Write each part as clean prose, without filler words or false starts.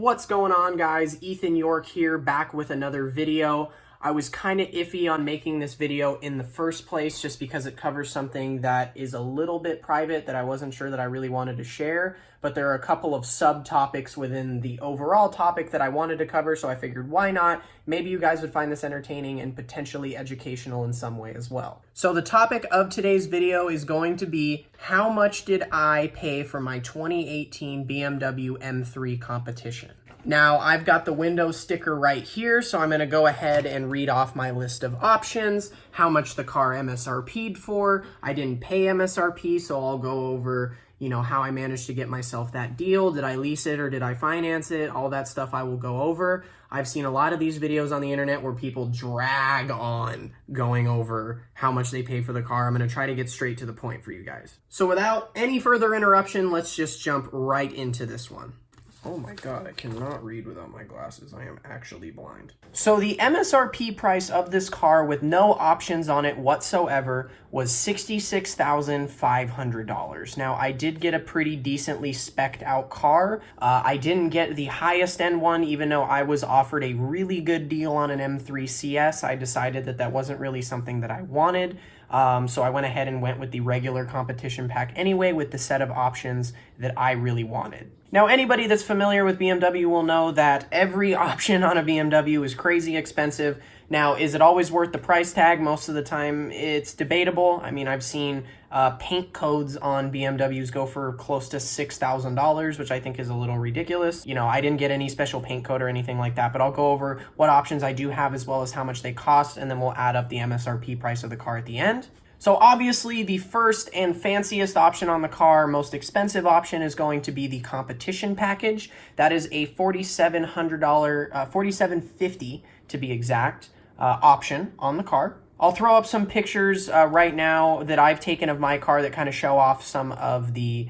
What's going on, guys? Ethan York here, back with another video. I was kind of iffy on making this video in the first place just because it covers something that is a little bit private that I wasn't sure that I really wanted to share, but there are a couple of subtopics within the overall topic that I wanted to cover, so I figured why not? Maybe you guys would find this entertaining and potentially educational in some way as well. So the topic of today's video is going to be how much did I pay for my 2018 BMW M3 competition? Now, I've got the window sticker right here, so I'm going to go ahead and read off my list of options, how much the car MSRP'd for. I didn't pay MSRP, so I'll go over, how I managed to get myself that deal. Did I lease it or did I finance it? All that stuff I will go over. I've seen a lot of these videos on the internet where people drag on going over how much they pay for the car. I'm going to try to get straight to the point for you guys. So without any further interruption, let's just jump right into this one. Oh my god, I cannot read without my glasses. I am actually blind. So the MSRP price of this car with no options on it whatsoever was $66,500. Now, I did get a pretty decently spec'd out car. I didn't get the highest end one, even though I was offered a really good deal on an M3 CS. I decided that that wasn't really something that I wanted. So I went ahead and went with the regular competition pack anyway with the set of options that I really wanted. Now, anybody that's familiar with BMW will know that every option on a BMW is crazy expensive. Now, is it always worth the price tag? Most of the time, it's debatable. I mean, I've seen paint codes on BMWs go for close to $6,000, which I think is a little ridiculous. I didn't get any special paint code or anything like that, but I'll go over what options I do have as well as how much they cost, and then we'll add up the MSRP price of the car at the end. So obviously the first and fanciest option on the car, most expensive option, is going to be the competition package. That is a $4,700, $4,750 to be exact, option on the car. I'll throw up some pictures right now that I've taken of my car that kind of show off some of the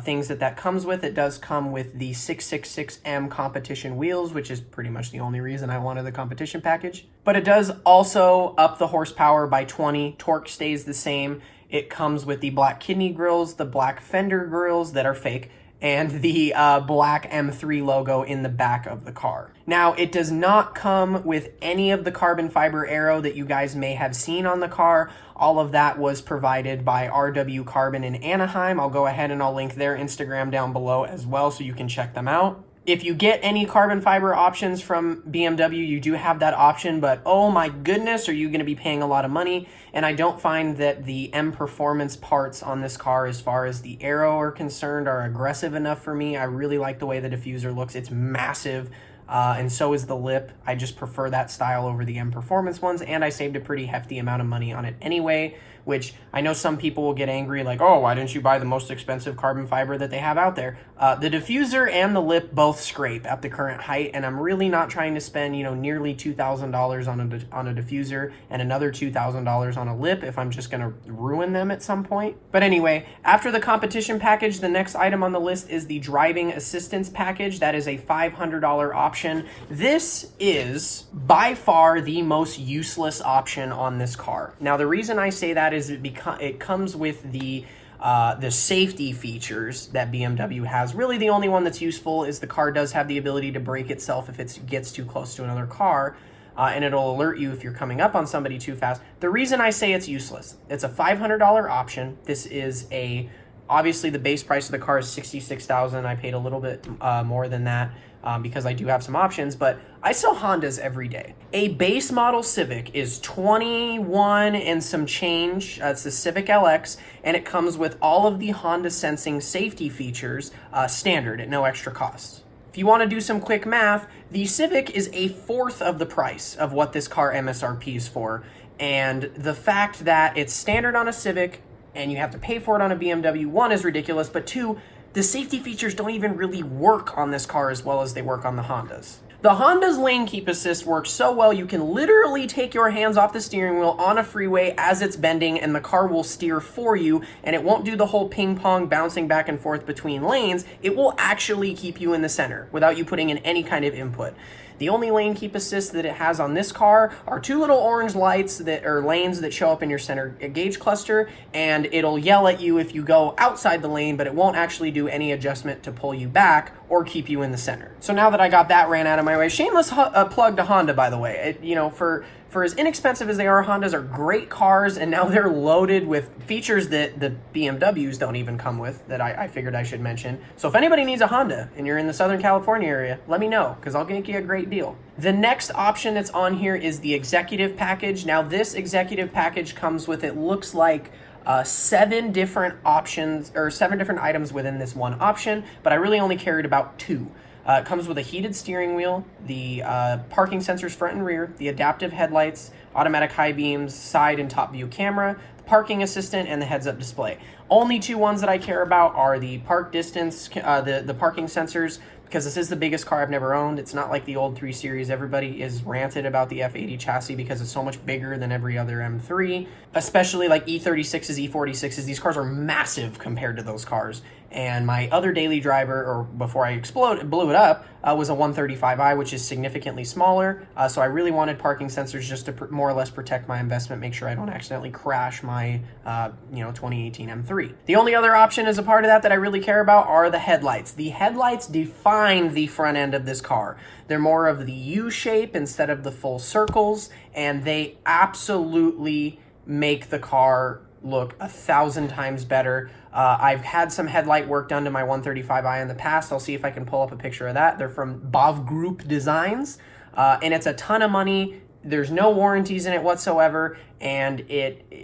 things that comes with. It does come with the 666M competition wheels, which is pretty much the only reason I wanted the competition package. But it does also up the horsepower by 20. Torque stays the same. It comes with the black kidney grills, the black fender grills that are fake, and the black M3 logo in the back of the car. Now, it does not come with any of the carbon fiber aero that you guys may have seen on the car. All of that was provided by RW Carbon in Anaheim. I'll go ahead and I'll link their Instagram down below as well so you can check them out. If you get any carbon fiber options from BMW, you do have that option, but oh my goodness, are you going to be paying a lot of money? And I don't find that the M Performance parts on this car, as far as the aero are concerned, are aggressive enough for me. I really like the way the diffuser looks. It's massive. And so is the lip. I just prefer that style over the M Performance ones, and I saved a pretty hefty amount of money on it anyway, which I know some people will get angry like, oh, why didn't you buy the most expensive carbon fiber that they have out there? The diffuser and the lip both scrape at the current height, and I'm really not trying to spend, nearly $2,000 on a diffuser and another $2,000 on a lip if I'm just going to ruin them at some point. But anyway, after the competition package, the next item on the list is the driving assistance package. That is a $500 option. This is by far the most useless option on this car. Now, the reason I say that is it comes with the safety features that BMW has. Really, the only one that's useful is the car does have the ability to brake itself if it gets too close to another car, and it'll alert you if you're coming up on somebody too fast. The reason I say it's useless, it's a $500 option. This is obviously the base price of the car is $66,000. I paid a little bit more than that because I do have some options, but I sell Hondas every day. A base model Civic is 21 and some change. It's the Civic LX, and it comes with all of the Honda sensing safety features standard at no extra cost. If you want to do some quick math, the Civic is a fourth of the price of what this car MSRP is for, and the fact that it's standard on a Civic and you have to pay for it on a BMW, one, is ridiculous, but two, the safety features don't even really work on this car as well as they work on the Hondas. The Honda's lane keep assist works so well you can literally take your hands off the steering wheel on a freeway as it's bending and the car will steer for you, and it won't do the whole ping pong bouncing back and forth between lanes. It will actually keep you in the center without you putting in any kind of input. The only lane keep assist that it has on this car are two little orange lights that are lanes that show up in your center gauge cluster, and it'll yell at you if you go outside the lane, but it won't actually do any adjustment to pull you back or keep you in the center. So now that I got that ran out of my way, shameless plug to Honda, by the way. For as inexpensive as they are, Hondas are great cars, and now they're loaded with features that the BMWs don't even come with that I figured I should mention. So if anybody needs a Honda and you're in the Southern California area, let me know, because I'll get you a great deal. The next option that's on here is the executive package. Now this executive package comes with, it looks like, 7 different options, or 7 different items within this one option, but I really only cared about 2. It comes with a heated steering wheel, the parking sensors front and rear, the adaptive headlights, automatic high beams, side and top view camera, the parking assistant, and the heads-up display. Only 2 ones that I care about are the park distance, the parking sensors, because this is the biggest car I've never owned. It's not like the old 3 Series. Everybody is ranted about the F80 chassis because it's so much bigger than every other M3, especially like E36s, E46s. These cars are massive compared to those cars. And my other daily driver, or before I blew it up, was a 135i, which is significantly smaller. So I really wanted parking sensors just to more or less protect my investment, make sure I don't accidentally crash my 2018 M3. The only other option as a part of that I really care about are the headlights. The headlights define the front end of this car. They're more of the U shape instead of the full circles, and they absolutely make the car look 1,000 times better. I've had some headlight work done to my 135i in the past. I'll see if I can pull up a picture of that. They're from BAV Group Designs, and it's a ton of money. There's no warranties in it whatsoever, and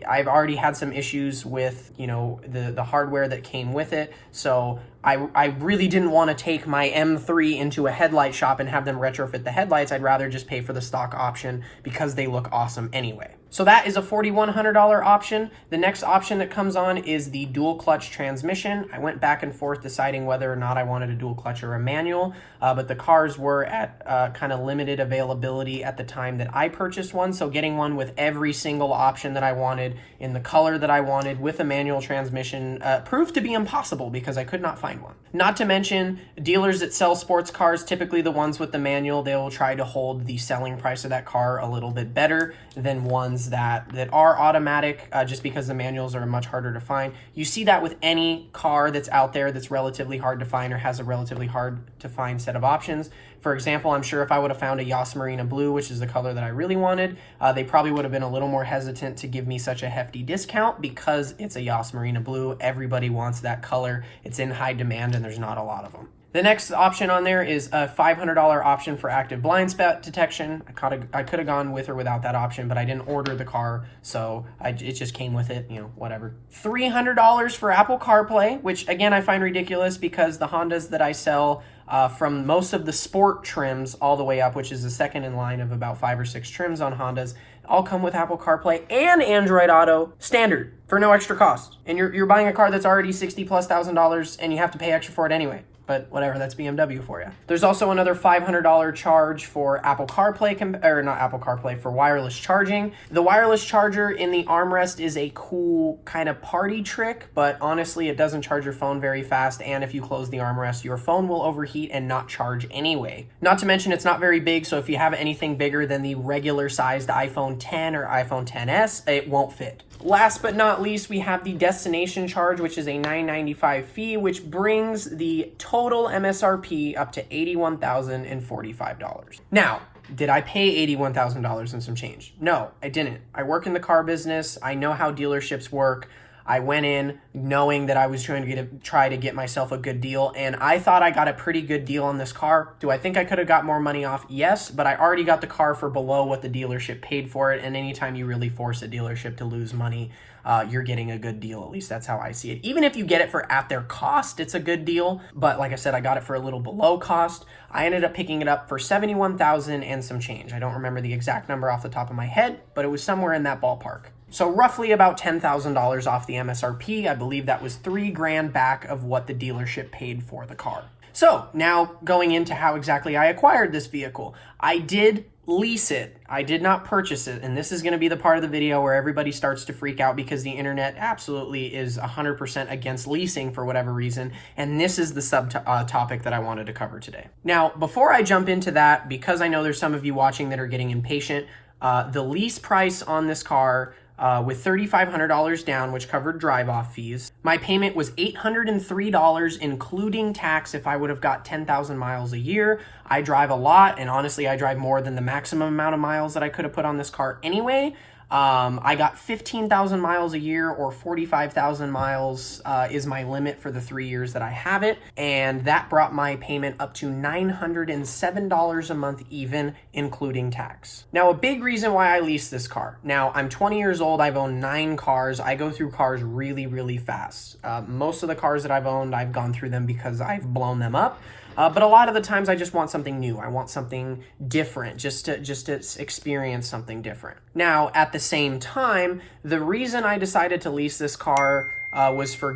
I've already had some issues with, the hardware that came with it. So I really didn't want to take my M3 into a headlight shop and have them retrofit the headlights. I'd rather just pay for the stock option because they look awesome anyway. So that is a $4,100 option. The next option that comes on is the dual clutch transmission. I went back and forth deciding whether or not I wanted a dual clutch or a manual, but the cars were at kind of limited availability at the time that I purchased one. So getting one with every single option that I wanted in the color that I wanted with a manual transmission proved to be impossible because I could not find one. Not to mention, dealers that sell sports cars, typically the ones with the manual, they will try to hold the selling price of that car a little bit better than ones that are automatic, just because the manuals are much harder to find. You see that with any car that's out there that's relatively hard to find or has a relatively hard to find set of options. For example, I'm sure if I would have found a Yas Marina Blue, which is the color that I really wanted, they probably would have been a little more hesitant to give me such a hefty discount because it's a Yas Marina Blue. Everybody wants that color. It's in high demand and there's not a lot of them. The next option on there is a $500 option for active blind spot detection. I could have gone with or without that option, but I didn't order the car, so it just came with it, whatever. $300 for Apple CarPlay, which again I find ridiculous because the Hondas that I sell, from most of the sport trims all the way up, which is the second in line of about 5 or 6 trims on Hondas, all come with Apple CarPlay and Android Auto standard for no extra cost. And you're buying a car that's already $60,000+ and you have to pay extra for it anyway. But whatever, that's BMW for you. There's also another $500 charge for Apple CarPlay, for wireless charging. The wireless charger in the armrest is a cool kind of party trick, but honestly, it doesn't charge your phone very fast, and if you close the armrest, your phone will overheat and not charge anyway. Not to mention, it's not very big, so if you have anything bigger than the regular sized iPhone 10 or iPhone 10s, it won't fit. Last but not least, we have the destination charge, which is a $9.95 fee, which brings the total MSRP up to $81,045. Now, did I pay $81,000 and some change? No, I didn't. I work in the car business. I know how dealerships work. I went in knowing that I was trying to try to get myself a good deal, and I thought I got a pretty good deal on this car. Do I think I could have got more money off? Yes, but I already got the car for below what the dealership paid for it, and anytime you really force a dealership to lose money, you're getting a good deal. At least that's how I see it. Even if you get it for at their cost, it's a good deal, but like I said, I got it for a little below cost. I ended up picking it up for $71,000 and some change. I don't remember the exact number off the top of my head, but it was somewhere in that ballpark. So roughly about $10,000 off the MSRP. I believe that was $3,000 back of what the dealership paid for the car. So now going into how exactly I acquired this vehicle. I did lease it. I did not purchase it, and this is going to be the part of the video where everybody starts to freak out because the internet absolutely is 100% against leasing for whatever reason, and this is the topic that I wanted to cover today. Now, before I jump into that, because I know there's some of you watching that are getting impatient, the lease price on this car with $3,500 down, which covered drive-off fees. My payment was $803, including tax if I would have got 10,000 miles a year. I drive a lot, and honestly, I drive more than the maximum amount of miles that I could have put on this car anyway. I got 15,000 miles a year, or 45,000 miles is my limit for the 3 years that I have it. And that brought my payment up to $907 a month, even including tax. Now, a big reason why I lease this car. Now, I'm 20 years old. I've owned 9 cars. I go through cars really, really fast. Most of the cars that I've owned, I've gone through them because I've blown them up. But a lot of the times I just want something new. I want something different, just to experience something different. Now, at the same time, the reason I decided to lease this car was for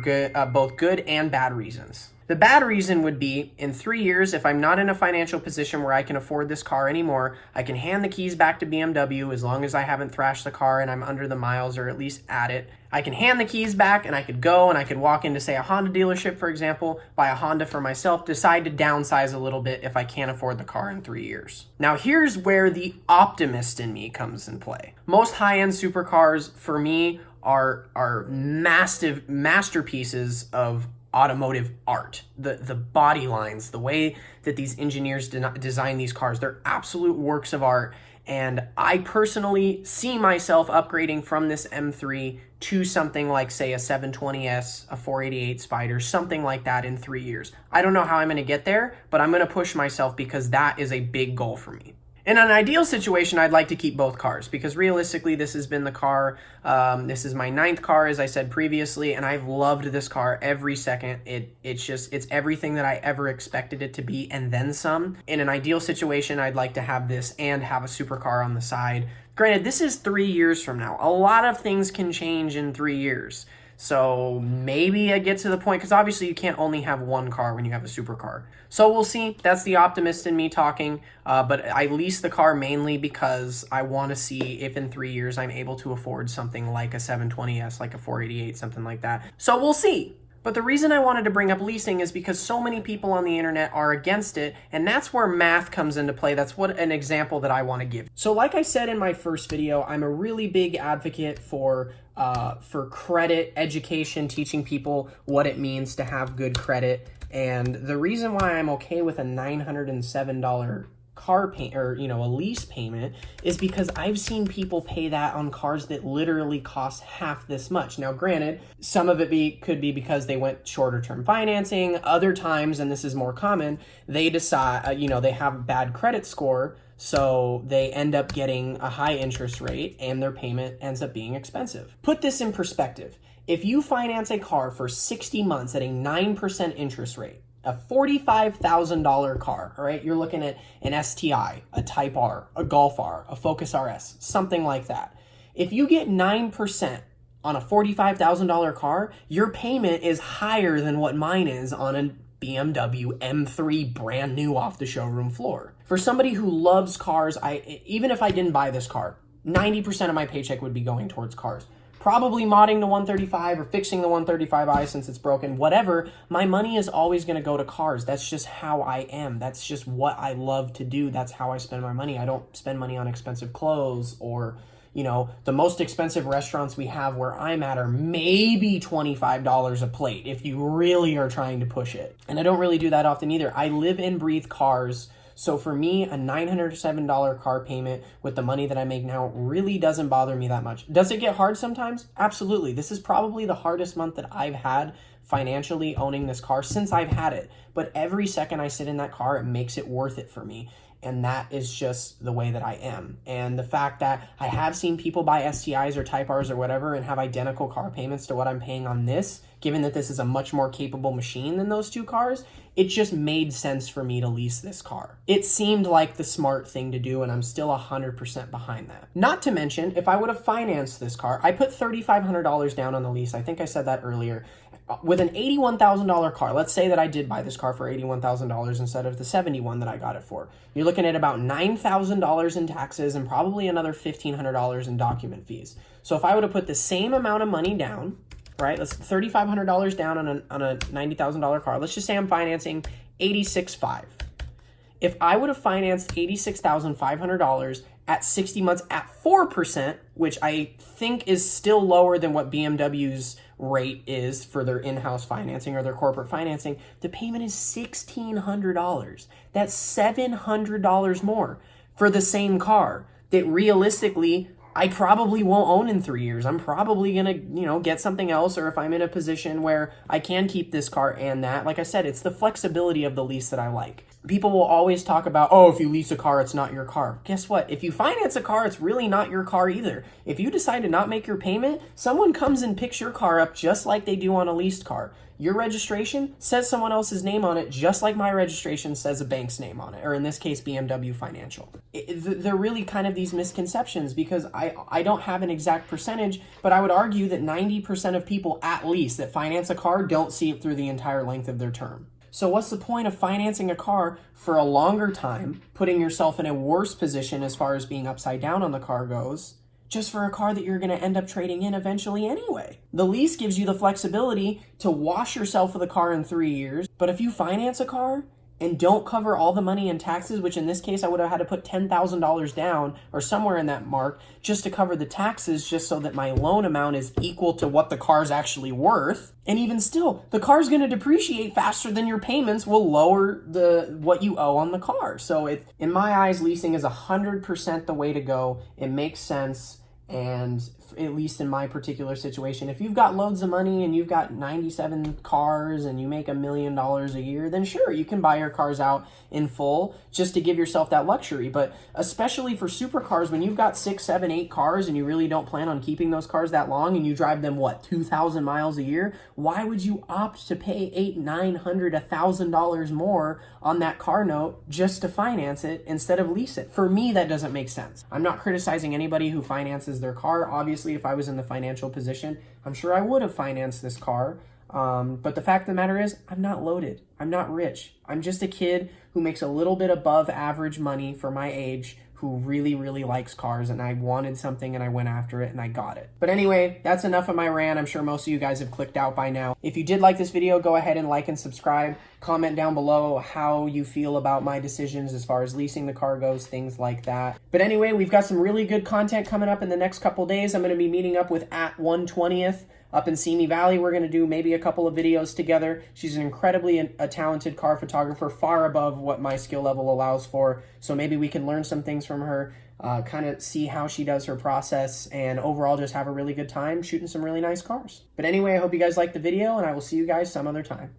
both good and bad reasons. The bad reason would be, in 3 years, if I'm not in a financial position where I can afford this car anymore, I can hand the keys back to BMW as long as I haven't thrashed the car and I'm under the miles, or at least at it. I can hand the keys back and I could go and I could walk into, say, a Honda dealership, for example, buy a Honda for myself, decide to downsize a little bit if I can't afford the car in 3 years. Now, here's where the optimist in me comes in play. Most high-end supercars, for me, are massive masterpieces of automotive art. The body lines, the way that these engineers design these cars, they're absolute works of art. And I personally see myself upgrading from this M3 to something like, say, a 720S, a 488 Spider, something like that in 3 years. I don't know how I'm going to get there, but I'm going to push myself because that is a big goal for me. In an ideal situation, I'd like to keep both cars because realistically, this has been the car. This is my 9th car, as I said previously, and I've loved this car every second. It's everything that I ever expected it to be and then some. In an ideal situation, I'd like to have this and have a supercar on the side. Granted, this is 3 years from now. A lot of things can change in 3 years. So maybe I get to the point, because obviously you can't only have one car when you have a supercar. So we'll see. That's the optimist in me talking. But I lease the car mainly because I want to see if in 3 years I'm able to afford something like a 720S, like a 488, something like that. So we'll see. But the reason I wanted to bring up leasing is because so many people on the internet are against it, and that's where math comes into play. That's what an example that I want to give. So like I said in my first video, I'm a really big advocate for credit education, teaching people what it means to have good credit. And the reason why I'm okay with a $907 car payment, or a lease payment, is because I've seen people pay that on cars that literally cost half this much. Now, granted, some of it could be because they went shorter term financing. Other times, and this is more common, they decide, they have a bad credit score, so they end up getting a high interest rate and their payment ends up being expensive. Put this in perspective. If you finance a car for 60 months at a 9% interest rate, a $45,000 car, all right? You're looking at an STI, a Type R, a Golf R, a Focus RS, something like that. If you get 9% on a $45,000 car, your payment is higher than what mine is on a BMW M3 brand new off the showroom floor. For somebody who loves cars, even if I didn't buy this car, 90% of my paycheck would be going towards cars. Probably modding the 135 or fixing the 135i since it's broken, whatever. My money is always going to go to cars. That's just how I am. That's just what I love to do. That's how I spend my money. I don't spend money on expensive clothes or, the most expensive restaurants we have where I'm at are maybe $25 a plate if you really are trying to push it. And I don't really do that often either. I live and breathe cars. So for me, a $907 car payment with the money that I make now really doesn't bother me that much. Does it get hard sometimes? Absolutely. This is probably the hardest month that I've had financially owning this car since I've had it. But every second I sit in that car, it makes it worth it for me. And that is just the way that I am. And the fact that I have seen people buy STIs or Type Rs or whatever and have identical car payments to what I'm paying on this, given that this is a much more capable machine than those two cars, it just made sense for me to lease this car. It seemed like the smart thing to do, and I'm still 100% behind that. Not to mention, if I would have financed this car, I put $3,500 down on the lease. I think I said that earlier. With an $81,000 car, let's say that I did buy this car for $81,000 instead of the $71,000 that I got it for. You're looking at about $9,000 in taxes and probably another $1,500 in document fees. So if I were to put the same amount of money down, right, let's $3,500 down on a $90,000 car. Let's just say I'm financing $86,500. If I would have financed $86,500 at 60 months at 4%, which I think is still lower than what BMW's rate is for their in-house financing or their corporate financing, the payment is $1,600. That's $700 more for the same car that realistically I probably won't own in 3 years. I'm probably going to, get something else, or if I'm in a position where I can keep this car and that. Like I said, it's the flexibility of the lease that I like. People will always talk about, oh, if you lease a car, it's not your car. Guess what? If you finance a car, it's really not your car either. If you decide to not make your payment, someone comes and picks your car up just like they do on a leased car. Your registration says someone else's name on it, just like my registration says a bank's name on it, or in this case, BMW Financial. They're really kind of these misconceptions because I don't have an exact percentage, but I would argue that 90% of people at least that finance a car don't see it through the entire length of their term. So what's the point of financing a car for a longer time, putting yourself in a worse position as far as being upside down on the car goes, just for a car that you're going to end up trading in eventually anyway? The lease gives you the flexibility to wash yourself with a car in 3 years, but if you finance a car and don't cover all the money in taxes, which in this case I would have had to put $10,000 down or somewhere in that mark just to cover the taxes, just so that my loan amount is equal to what the car's actually worth. And even still, the car's going to depreciate faster than your payments will lower what you owe on the car. So in my eyes, leasing is 100% the way to go. It makes sense. And at least in my particular situation, if you've got loads of money and you've got 97 cars and you make $1 million a year, then sure, you can buy your cars out in full just to give yourself that luxury. But especially for supercars, when you've got 6, 7, 8 cars and you really don't plan on keeping those cars that long and you drive them, 2,000 miles a year, why would you opt to pay $800, $900, $1,000 more on that car note just to finance it instead of lease it? For me, that doesn't make sense. I'm not criticizing anybody who finances their car. Obviously, if I was in the financial position, I'm sure I would have financed this car. But the fact of the matter is, I'm not loaded. I'm not rich. I'm just a kid who makes a little bit above average money for my age, who really, really likes cars, and I wanted something and I went after it and I got it. But anyway, that's enough of my rant. I'm sure most of you guys have clicked out by now. If you did like this video, go ahead and like and subscribe. Comment down below how you feel about my decisions as far as leasing the car goes, things like that. But anyway, we've got some really good content coming up in the next couple days. I'm going to be meeting up with at 120th up in Simi Valley. We're going to do maybe a couple of videos together. She's an incredibly talented car photographer, far above what my skill level allows for. So maybe we can learn some things from her, kind of see how she does her process, and overall just have a really good time shooting some really nice cars. But anyway, I hope you guys liked the video, and I will see you guys some other time.